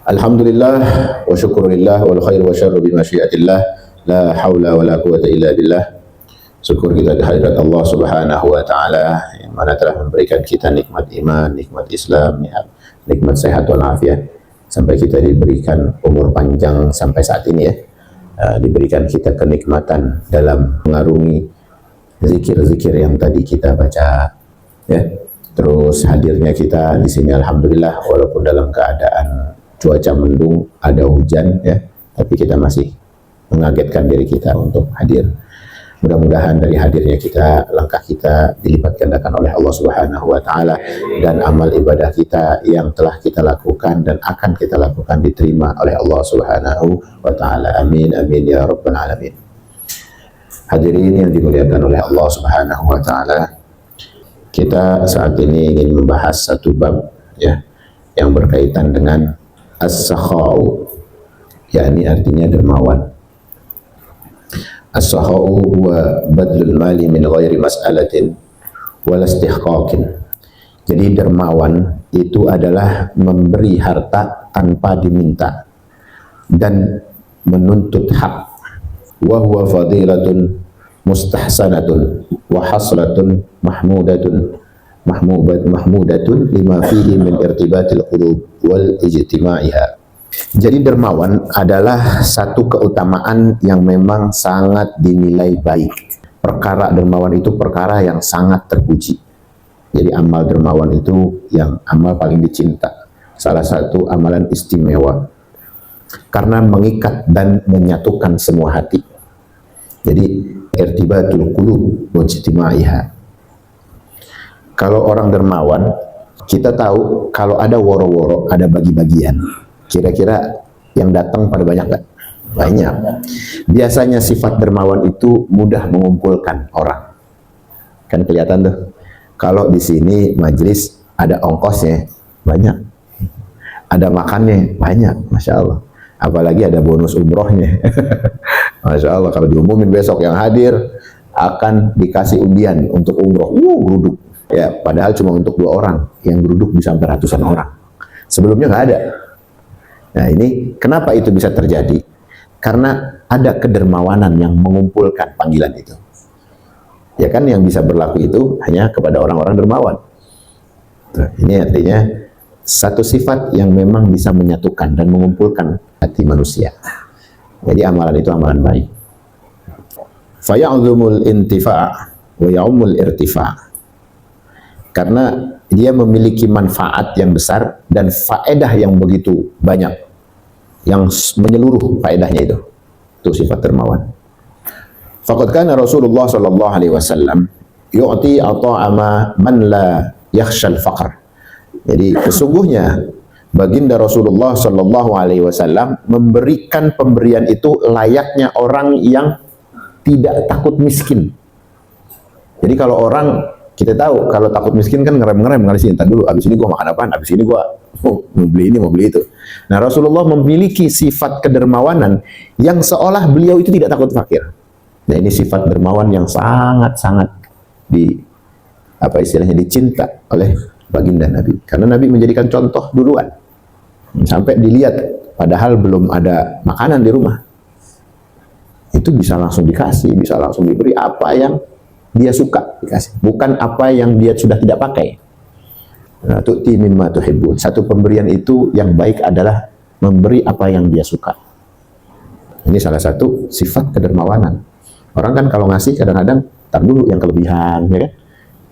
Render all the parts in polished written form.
Alhamdulillah wa syukurillah wal khair wa syarru bi masyiatillah la haula wa la quwata illa billah. Syukur kita kehadirat Allah Subhanahu wa taala yang mana telah memberikan kita nikmat iman, nikmat Islam, nikmat sehat wal afiat sampai kita diberikan umur panjang sampai saat ini ya. Diberikan kita kenikmatan dalam mengarungi zikir-zikir yang tadi kita baca ya. Terus hadirnya kita di sini alhamdulillah walaupun dalam keadaan cuaca mendung, ada hujan ya, tapi kita masih mengagetkan diri kita untuk hadir. Mudah-mudahan dari hadirnya kita, langkah kita dilipat gandakan oleh Allah Subhanahu wa taala dan amal ibadah kita yang telah kita lakukan dan akan kita lakukan diterima oleh Allah Subhanahu wa taala. Amin amin ya rabbal alamin. Hadirin yang dimuliakan oleh Allah Subhanahu wa taala, kita saat ini ingin membahas satu bab ya yang berkaitan dengan as-sakha'u, yakni artinya dermawan. As-sakha'u huwa badlul mali min ghairi mas'alatin wala istihqaqin. Jadi dermawan itu adalah memberi harta tanpa diminta dan menuntut hak. Wa huwa fadilatun mustahsanatun wa haslatun mahmudatun lima fihi min irtibatil qulub wal ijtima'iha. Jadi dermawan adalah satu keutamaan yang memang sangat dinilai baik. Perkara dermawan itu perkara yang sangat terpuji. Jadi amal dermawan itu yang amal paling dicinta. Salah satu amalan istimewa karena mengikat dan menyatukan semua hati. Jadi irtibatul qulub wa ijtima'iha. Kalau orang dermawan, kita tahu kalau ada woro-woro, ada bagi-bagian. Kira-kira yang datang pada banyak nggak? Banyak. Biasanya sifat dermawan itu mudah mengumpulkan orang. Kan kelihatan tuh. Kalau di sini majelis ada ongkosnya, banyak. Ada makannya, banyak. Masya Allah. Apalagi ada bonus umrohnya. Masya Allah, kalau diumumin besok yang hadir akan dikasih undian untuk umroh. Geruduk. Ya, padahal cuma untuk 2 orang, yang geruduk bisa sampai ratusan orang. Sebelumnya nggak ada. Nah ini kenapa itu bisa terjadi? Karena ada kedermawanan yang mengumpulkan panggilan itu. Ya kan, yang bisa berlaku itu hanya kepada orang-orang dermawan. Ini artinya satu sifat yang memang bisa menyatukan dan mengumpulkan hati manusia. Jadi amalan itu amalan baik. Faya'zumul intifa' wa ya'umul irtifa'. Karena dia memiliki manfaat yang besar dan faedah yang begitu banyak, yang menyeluruh faedahnya itu sifat dermawan. Faqad kana Rasulullah sallallahu alaihi wasallam yu'ti ata'ama man la yakhshal faqr. Jadi sesungguhnya baginda Rasulullah sallallahu alaihi wasallam memberikan pemberian itu layaknya orang yang tidak takut miskin. Jadi kalau orang, kita tahu kalau takut miskin kan ngerem-ngerem, ngasih entar dulu, abis ini gua makan apaan, abis ini gua mau beli ini, mau beli itu. Nah Rasulullah memiliki sifat kedermawanan yang seolah beliau itu tidak takut fakir. Nah ini sifat dermawan yang sangat-sangat dicinta oleh baginda Nabi. Karena Nabi menjadikan contoh duluan. Sampai dilihat padahal belum ada makanan di rumah. Itu bisa langsung dikasih, bisa langsung diberi apa yang dia suka dikasih, bukan apa yang dia sudah tidak pakai. Tu'ti mimma tuhibbun. Satu pemberian itu yang baik adalah memberi apa yang dia suka. Ini salah satu sifat kedermawanan. Orang kan kalau ngasih kadang-kadang tar dulu yang kelebihan, ya kan?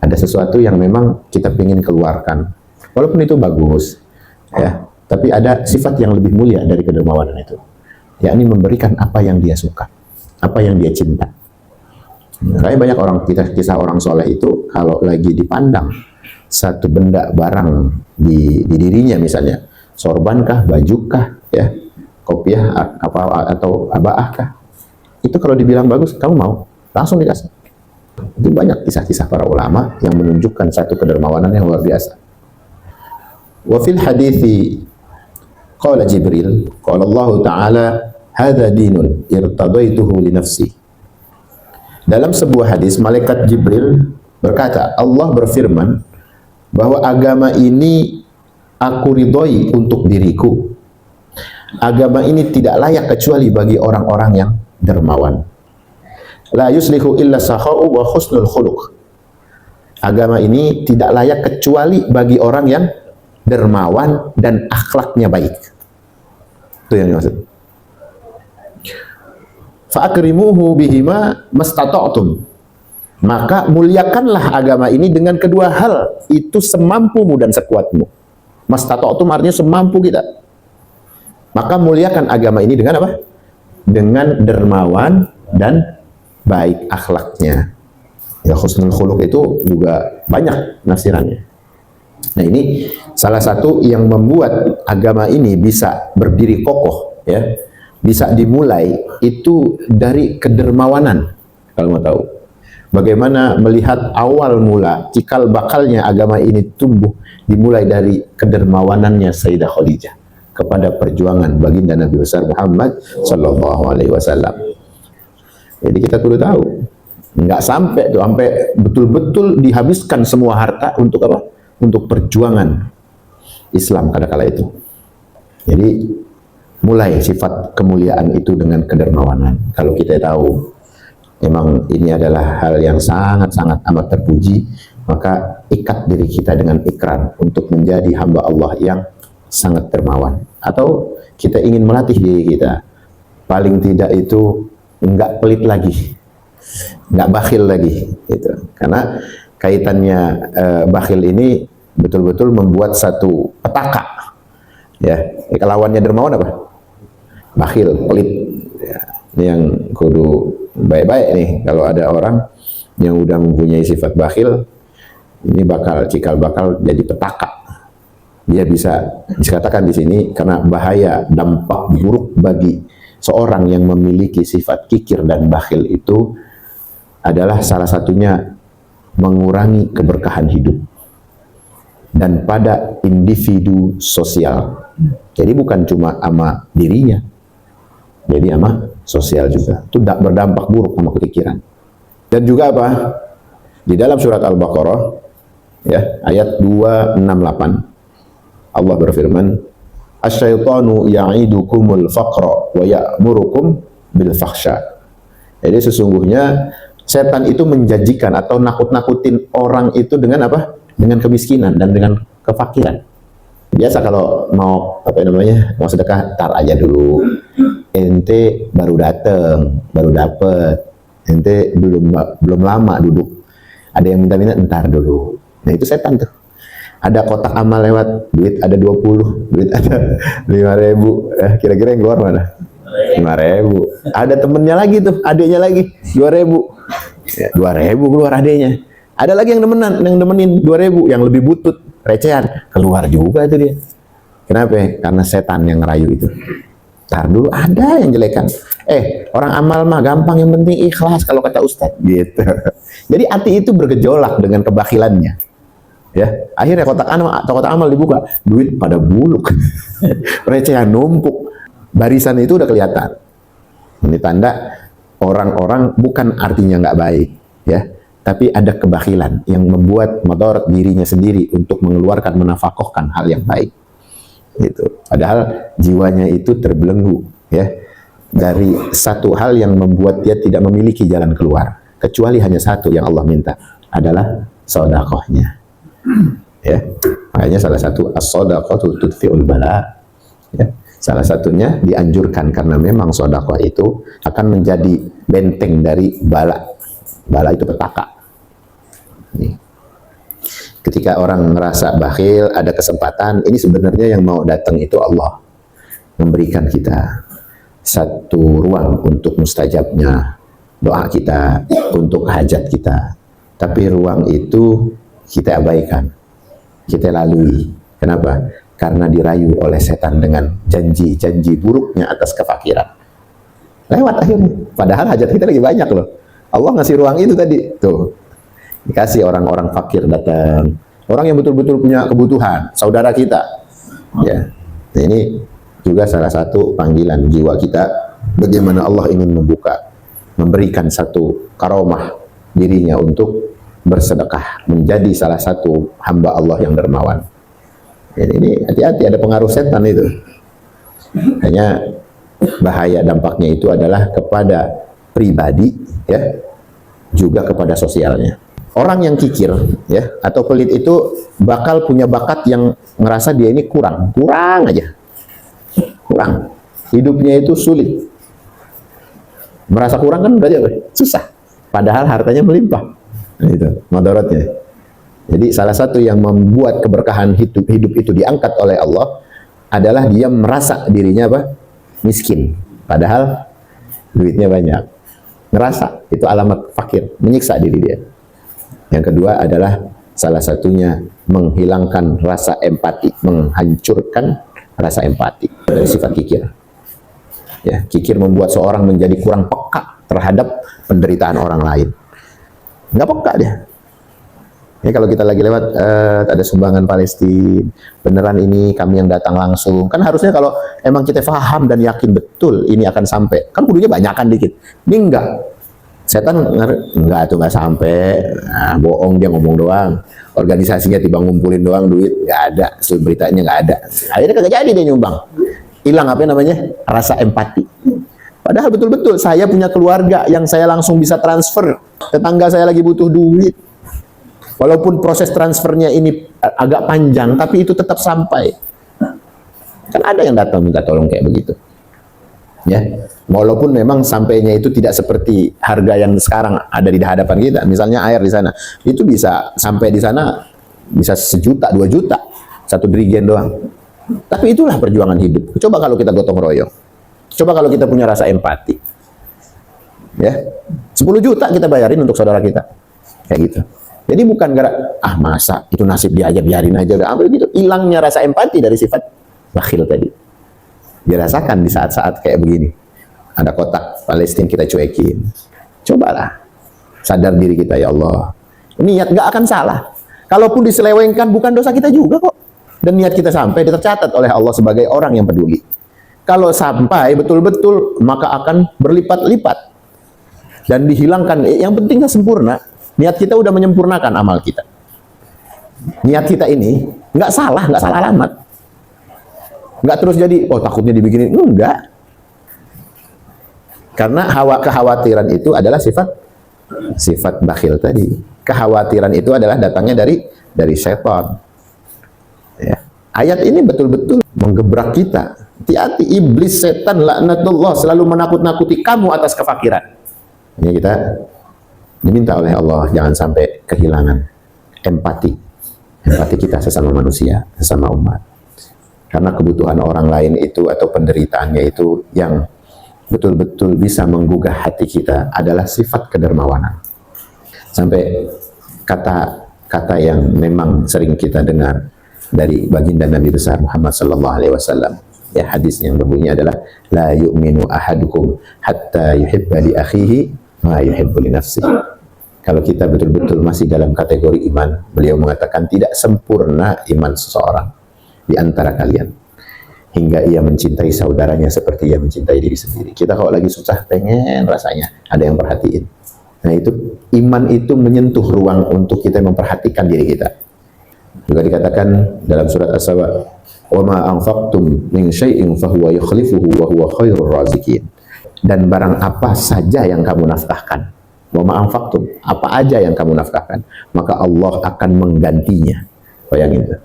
Ada sesuatu yang memang kita ingin keluarkan, walaupun itu bagus, ya. Tapi ada sifat yang lebih mulia dari kedermawanan itu, yakni memberikan apa yang dia suka, apa yang dia cinta. Kayak banyak orang, kisah orang soleh itu kalau lagi dipandang satu benda barang di dirinya, misalnya sorbankah, bajukah, ya, kopiah atau abaahkah, itu kalau dibilang bagus, kamu mau, langsung dikasih. Itu banyak kisah-kisah para ulama yang menunjukkan satu kedermawanan yang luar biasa. Wa fil hadithi qala Jibril, qala Allah Ta'ala, hadza dinun irtadaituhu li nafsi. Dalam sebuah hadis, malaikat Jibril berkata, Allah berfirman bahwa agama ini aku ridhoi untuk diriku. Agama ini tidak layak kecuali bagi orang-orang yang dermawan. La yuslihu illa sakha'u wa husnul khuluq. Agama ini tidak layak kecuali bagi orang yang dermawan dan akhlaknya baik. Itu yang dimaksud. Fa'akrimuhu bihima mastata'tum. Maka muliakanlah agama ini dengan kedua hal itu semampumu dan sekuatmu. Mastata'tum artinya semampu kita. Maka muliakan agama ini dengan apa? Dengan dermawan dan baik akhlaknya. Ya, husnul khuluq itu juga banyak nafsirannya. Nah, ini salah satu yang membuat agama ini bisa berdiri kokoh, ya, bisa dimulai itu dari kedermawanan. Kalau mau tahu bagaimana melihat awal mula cikal bakalnya agama ini tumbuh, dimulai dari kedermawanannya Sayyidah Khadijah kepada perjuangan baginda Nabi besar Muhammad Sallallahu Alaihi Wasallam. Jadi kita perlu tahu, nggak sampai tuh, sampai betul-betul dihabiskan semua harta untuk apa? Untuk perjuangan Islam kala itu. Jadi mulai sifat kemuliaan itu dengan kedermawanan. Kalau kita tahu memang ini adalah hal yang sangat-sangat amat terpuji, maka ikat diri kita dengan ikrar untuk menjadi hamba Allah yang sangat dermawan. Atau kita ingin melatih diri kita, paling tidak itu enggak pelit lagi, enggak bakhil lagi, gitu. Karena kaitannya bakhil ini betul-betul membuat satu petaka, ya. Lawannya dermawan apa? Bakhil, pelit. Ya. Ini yang kudu baik-baik nih. Kalau ada orang yang udah mempunyai sifat bakhil, ini cikal bakal jadi petaka. Dia bisa dikatakan di sini karena bahaya dampak buruk bagi seorang yang memiliki sifat kikir dan bakhil itu adalah salah satunya mengurangi keberkahan hidup dan pada individu sosial. Jadi bukan cuma sama dirinya, jadi sama sosial juga. Itu berdampak buruk sama kekikiran. Dan juga apa? Di dalam surat Al-Baqarah, ya, ayat 268, Allah berfirman, asyaitanu ya'idukumul faqra wa ya'murukum bil fakhsha. Jadi sesungguhnya setan itu menjanjikan atau nakut-nakutin orang itu dengan apa? Dengan kemiskinan dan dengan kefakiran. Biasa kalau mau apa namanya? Mau sedekah, tar aja dulu. Ente baru dateng, baru dapet. Ente belum lama duduk. Ada yang minta-minta, entar dulu. Nah, itu setan tuh. Ada kotak amal lewat, duit ada 20, duit ada 5.000, kira-kira yang keluar mana? 5.000. Ada temennya lagi tuh, adiknya lagi 2.000, ya, 2.000 keluar adiknya. Ada lagi yang nemenin 2.000, yang lebih butut, recehan, keluar juga itu dia. Kenapa? Karena setan yang ngerayu itu. Ntar dulu ada yang jelekan. Orang amal mah gampang, yang penting ikhlas kalau kata Ustadz, gitu. Jadi hati itu bergejolak dengan kebakhilannya. Ya, akhirnya kotak amal dibuka, duit pada buluk, recehan numpuk, barisan itu udah kelihatan. Ini tanda orang-orang bukan artinya nggak baik, ya, tapi ada kebakhilan yang membuat madarat dirinya sendiri untuk mengeluarkan, menafakohkan hal yang baik. Gitu. Padahal jiwanya itu terbelenggu, ya, dari satu hal yang membuat dia tidak memiliki jalan keluar, kecuali hanya satu yang Allah minta, adalah sedekahnya. Ya, makanya salah satu as-shadaqatu tudfi'ul bala. Ya, salah satunya dianjurkan karena memang sedekah itu akan menjadi benteng dari bala. Bala itu petaka. Nih. Ketika orang merasa bakhil, ada kesempatan, ini sebenarnya yang mau datang itu Allah memberikan kita satu ruang untuk mustajabnya doa kita, untuk hajat kita. Tapi ruang itu kita abaikan, kita lalui. Kenapa? Karena dirayu oleh setan dengan janji-janji buruknya atas kefakiran. Lewat akhirnya. Padahal hajat kita lagi banyak loh. Allah ngasih ruang itu tadi. Tuh. Dikasih orang-orang fakir datang. Orang yang betul-betul punya kebutuhan. Saudara kita. Ya. Nah, ini juga salah satu panggilan jiwa kita. Bagaimana Allah ingin memberikan satu karomah dirinya untuk bersedekah, menjadi salah satu hamba Allah yang dermawan. Jadi ini hati-hati, ada pengaruh setan itu. Hanya bahaya dampaknya itu adalah kepada pribadi, ya, juga kepada sosialnya. Orang yang kikir, ya, atau pelit itu bakal punya bakat yang ngerasa dia ini kurang aja, kurang. Hidupnya itu sulit. Merasa kurang kan berarti apa? Susah. Padahal hartanya melimpah. Nah, itu mudaratnya. Jadi salah satu yang membuat keberkahan hidup itu diangkat oleh Allah adalah dia merasa dirinya apa? Miskin. Padahal duitnya banyak. Ngerasa itu alamat fakir, menyiksa diri dia. Yang kedua adalah salah satunya menghilangkan rasa empati, menghancurkan rasa empati dari sifat kikir. Ya, kikir membuat seorang menjadi kurang peka terhadap penderitaan orang lain. Nggak peka dia. Ini kalau kita lagi lewat ada sumbangan Palestina, beneran ini kami yang datang langsung. Kan harusnya kalau emang kita paham dan yakin betul ini akan sampai, kan kudunya banyakan dikit. Ini enggak. Setan enggak tuh, enggak sampai. Nah, bohong dia, ngomong doang. Organisasinya tiba ngumpulin doang duit, enggak ada. Beritanya enggak ada. Akhirnya kagak jadi dia nyumbang. Hilang apa namanya? Rasa empati. Padahal betul-betul saya punya keluarga yang saya langsung bisa transfer. Tetangga saya lagi butuh duit. Walaupun proses transfernya ini agak panjang, tapi itu tetap sampai. Kan ada yang datang minta tolong kayak begitu. Ya, walaupun memang sampainya itu tidak seperti harga yang sekarang ada di hadapan kita. Misalnya air di sana, itu bisa sampai di sana bisa 1 juta, 2 juta, 1 drigen doang. Tapi itulah perjuangan hidup. Coba kalau kita gotong royong. Coba kalau kita punya rasa empati. Ya, 10 juta kita bayarin untuk saudara kita. Kayak gitu. Jadi bukan gara masa itu nasib dia aja, biarin aja udah ambil gitu. Hilangnya rasa empati dari sifat bakhil tadi. Dirasakan di saat-saat kayak begini. Ada kotak Palestina kita cuekin. Cobalah sadar diri kita, ya Allah. Niat nggak akan salah. Kalaupun diselewengkan bukan dosa kita juga kok. Dan niat kita sampai tercatat oleh Allah sebagai orang yang peduli. Kalau sampai betul-betul maka akan berlipat-lipat. Dan dihilangkan, yang penting sempurna. Niat kita udah menyempurnakan amal kita. Niat kita ini nggak salah alamat. Nggak terus jadi, takutnya dibikinin. Enggak. Karena kekhawatiran itu adalah sifat bakhil tadi. Kekhawatiran itu adalah datangnya dari setan. Ya. Ayat ini betul-betul menggebrak kita. Hati-hati, iblis, setan, laknatullah selalu menakut-nakuti kamu atas kefakiran. Ini kita diminta oleh Allah jangan sampai kehilangan empati kita sesama manusia, sesama umat. Karena kebutuhan orang lain itu atau penderitaannya itu yang betul-betul bisa menggugah hati kita adalah sifat kedermawanan. Sampai kata-kata yang memang sering kita dengar dari baginda Nabi besar Muhammad sallallahu alaihi wasallam. Ya, hadis yang berbunyi adalah la yu'minu ahadukum hatta yuhibba li akhihi ma yuhibbu li nafsihi. Kalau kita betul-betul masih dalam kategori iman, beliau mengatakan tidak sempurna iman seseorang di antara kalian hingga ia mencintai saudaranya seperti ia mencintai diri sendiri. Kita kalau lagi susah pengen rasanya ada yang perhatiin. Nah, itu iman itu menyentuh ruang untuk kita memperhatikan diri kita. Juga dikatakan dalam surat As-Saba, "Wa ma anfaqtum min syai'in fa huwa yukhlifuhu wa huwa khairur raziqin." Dan barang apa saja yang kamu nafkahkan, wa ma anfaqtum, apa aja yang kamu nafkahkan, maka Allah akan menggantinya. Bayangin itu.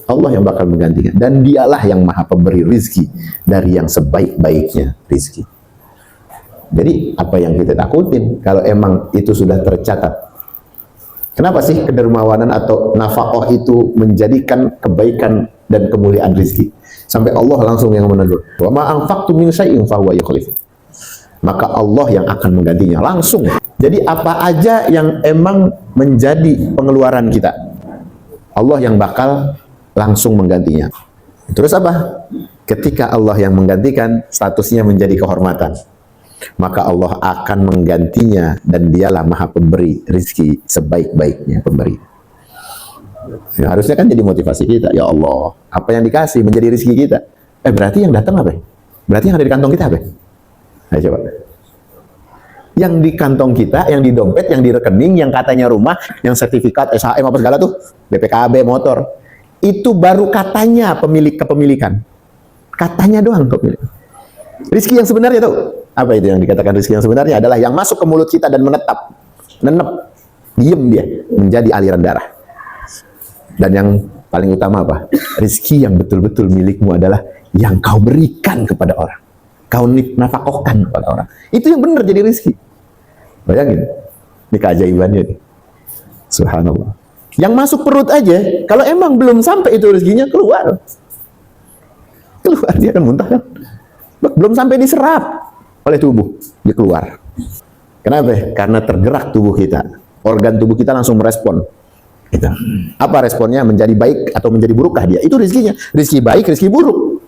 Allah yang bakal menggantikan, dan dialah yang maha pemberi rizki dari yang sebaik-baiknya rizki. Jadi apa yang kita takutin kalau emang itu sudah tercatat? Kenapa sih kedermawanan atau nafkah itu menjadikan kebaikan dan kemuliaan rizki? Sampai Allah langsung yang menegur, wa ma anfaqtum min syai'in fa huwa yukhlifuh. Maka Allah yang akan menggantinya langsung. Jadi apa aja yang emang menjadi pengeluaran kita, Allah yang bakal langsung menggantinya. Terus apa? Ketika Allah yang menggantikan, statusnya menjadi kehormatan. Maka Allah akan menggantinya dan dialah maha pemberi rizki sebaik-baiknya pemberi. Ya, harusnya kan jadi motivasi kita. Ya Allah, apa yang dikasih menjadi rizki kita. Berarti yang datang apa? Berarti yang ada di kantong kita apa? Ayo coba. Yang di kantong kita, yang di dompet, yang di rekening, yang katanya rumah, yang sertifikat, SHM apa segala tuh, BPKB, motor. Itu baru katanya kepemilikan. Katanya doang kau pilih. Rizki yang sebenarnya tahu apa itu yang dikatakan rizki yang sebenarnya adalah yang masuk ke mulut kita dan menetap, nenep, diem dia menjadi aliran darah. Dan yang paling utama apa? Rizki yang betul-betul milikmu adalah yang kau berikan kepada orang, kau nafkahkan kepada orang. Itu yang benar jadi rizki. Bayangin, ini keajaibannya nih. Subhanallah. Yang masuk perut aja, kalau emang belum sampai itu rezekinya keluar dia akan muntah kan? Belum sampai diserap oleh tubuh, dia keluar. Kenapa? Karena tergerak tubuh kita, organ tubuh kita langsung merespon. Gitu. Apa responnya? Menjadi baik atau menjadi burukkah dia? Itu rezekinya. Rezeki baik, rezeki buruk.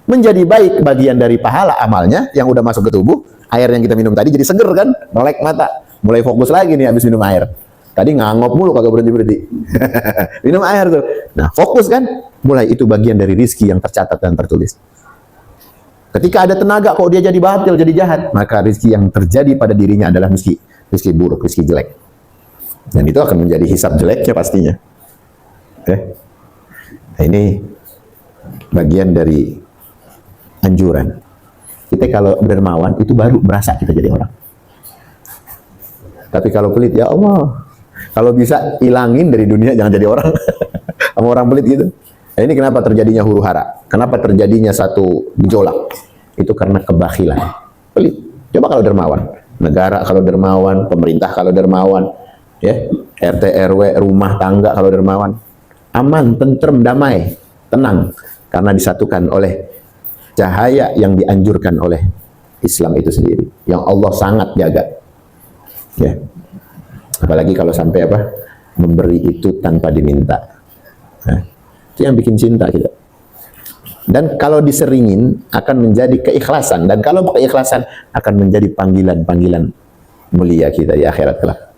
Menjadi baik bagian dari pahala amalnya yang udah masuk ke tubuh. Air yang kita minum tadi jadi seger kan? Melek mata, mulai fokus lagi nih habis minum air. Tadi ngangop mulu kagak berhenti-berhenti. Minum air tuh. Nah, fokus kan? Mulai itu bagian dari rizki yang tercatat dan tertulis. Ketika ada tenaga kok dia jadi batil, jadi jahat, maka rizki yang terjadi pada dirinya adalah rizki buruk, rizki jelek. Dan itu akan menjadi hisab jeleknya pastinya. Oke. Nah, ini bagian dari anjuran. Kita kalau dermawan itu baru berasa kita jadi orang. Tapi kalau pelit, ya Allah, kalau bisa hilangin dari dunia, jangan jadi orang. Sama orang pelit gitu. Nah, ini kenapa terjadinya huru hara? Kenapa terjadinya satu gejolak? Itu karena kebakhilan. Pelit. Coba kalau dermawan. Negara kalau dermawan, pemerintah kalau dermawan, ya, RT RW, rumah tangga kalau dermawan, aman, tentrem, damai, tenang, karena disatukan oleh cahaya yang dianjurkan oleh Islam itu sendiri, yang Allah sangat jaga. Ya. Apalagi kalau sampai apa? Memberi itu tanpa diminta. Nah, itu yang bikin cinta kita. Dan kalau diseringin akan menjadi keikhlasan, dan kalau keikhlasan akan menjadi panggilan-panggilan mulia kita di akhirat kelak.